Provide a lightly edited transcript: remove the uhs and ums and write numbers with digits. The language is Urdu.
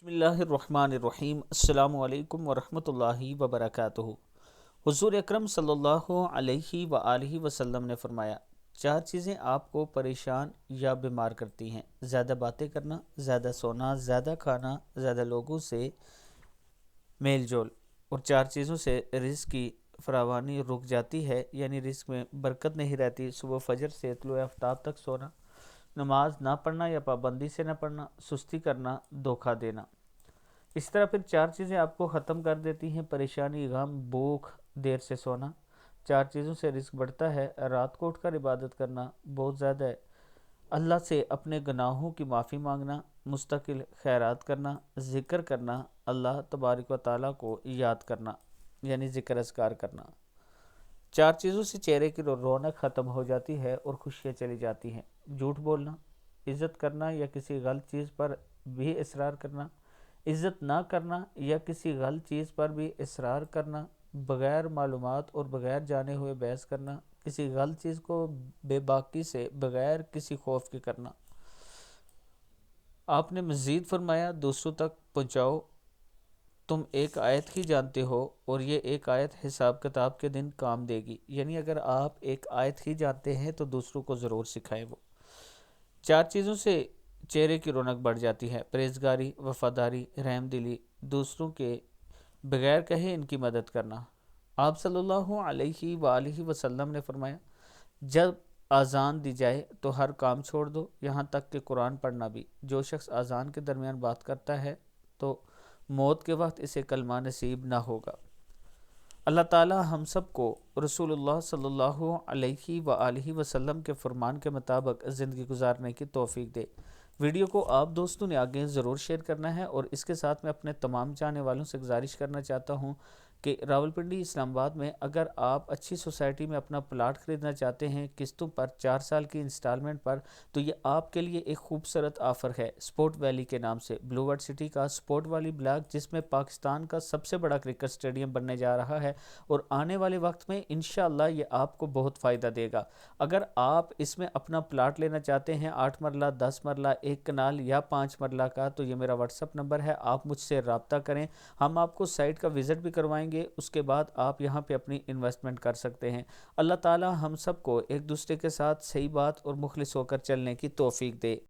بسم اللہ الرحمن الرحیم۔ السلام علیکم ورحمۃ اللہ وبرکاتہ۔ حضور اکرم صلی اللہ علیہ وآلہ وسلم نے فرمایا، چار چیزیں آپ کو پریشان یا بیمار کرتی ہیں: زیادہ باتیں کرنا، زیادہ سونا، زیادہ کھانا، زیادہ لوگوں سے میل جول، اور چار چیزوں سے رزق کی فراوانی رک جاتی ہے، یعنی رزق میں برکت نہیں رہتی: صبح فجر سے طلوع آفتاب تک سونا، نماز نہ پڑھنا یا پابندی سے نہ پڑھنا، سستی کرنا، دھوکہ دینا۔ اس طرح پھر چار چیزیں آپ کو ختم کر دیتی ہیں: پریشانی، غم، بھوک، دیر سے سونا۔ چار چیزوں سے رزق بڑھتا ہے: رات کو اٹھ کر عبادت کرنا بہت زیادہ ہے، اللہ سے اپنے گناہوں کی معافی مانگنا، مستقل خیرات کرنا، ذکر کرنا، اللہ تبارک و تعالیٰ کو یاد کرنا یعنی ذکر اذکار کرنا۔ چار چیزوں سے چہرے کی رونق ختم ہو جاتی ہے اور خوشیاں چلی جاتی ہیں: جھوٹ بولنا، عزت کرنا یا کسی غلط چیز پر بھی اصرار کرنا، عزت نہ کرنا یا کسی غلط چیز پر بھی اصرار کرنا، بغیر معلومات اور بغیر جانے ہوئے بحث کرنا، کسی غلط چیز کو بے باکی سے بغیر کسی خوف کے کرنا۔ آپ نے مزید فرمایا، دوسروں تک پہنچاؤ، تم ایک آیت ہی جانتے ہو اور یہ ایک آیت حساب کتاب کے دن کام دے گی، یعنی اگر آپ ایک آیت ہی جانتے ہیں تو دوسروں کو ضرور سکھائیں۔ وہ چار چیزوں سے چہرے کی رونق بڑھ جاتی ہے: پرہیزگاری، وفاداری، رحم دلی، دوسروں کے بغیر کہے ان کی مدد کرنا۔ آپ صلی اللہ علیہ وآلہ وسلم نے فرمایا، جب اذان دی جائے تو ہر کام چھوڑ دو، یہاں تک کہ قرآن پڑھنا بھی۔ جو شخص اذان کے درمیان بات کرتا ہے تو موت کے وقت اسے کلمہ نصیب نہ ہوگا۔ اللہ تعالی ہم سب کو رسول اللہ صلی اللہ علیہ وآلہ وسلم کے فرمان کے مطابق زندگی گزارنے کی توفیق دے۔ ویڈیو کو آپ دوستوں نے آگے ضرور شیئر کرنا ہے، اور اس کے ساتھ میں اپنے تمام چاہنے والوں سے گزارش کرنا چاہتا ہوں کہ راولپنڈی اسلام آباد میں اگر آپ اچھی سوسائٹی میں اپنا پلاٹ خریدنا چاہتے ہیں قسطوں پر 4 سال کی انسٹالمنٹ پر، تو یہ آپ کے لیے ایک خوبصورت آفر ہے سپورٹ ویلی کے نام سے۔ بلو ورڈ سٹی کا سپورٹ ویلی بلاک، جس میں پاکستان کا سب سے بڑا کرکٹ سٹیڈیم بننے جا رہا ہے، اور آنے والے وقت میں انشاءاللہ یہ آپ کو بہت فائدہ دے گا۔ اگر آپ اس میں اپنا پلاٹ لینا چاہتے ہیں 8 مرلہ، 10 مرلہ، 1 کنال یا 5 مرلہ کا، تو یہ میرا واٹس اپ نمبر ہے، آپ مجھ سے رابطہ کریں، ہم آپ کو سائٹ کا وزٹ بھی کروائیں گے، اس کے بعد آپ یہاں پہ اپنی انویسٹمنٹ کر سکتے ہیں۔ اللہ تعالی ہم سب کو ایک دوسرے کے ساتھ صحیح بات اور مخلص ہو کر چلنے کی توفیق دے۔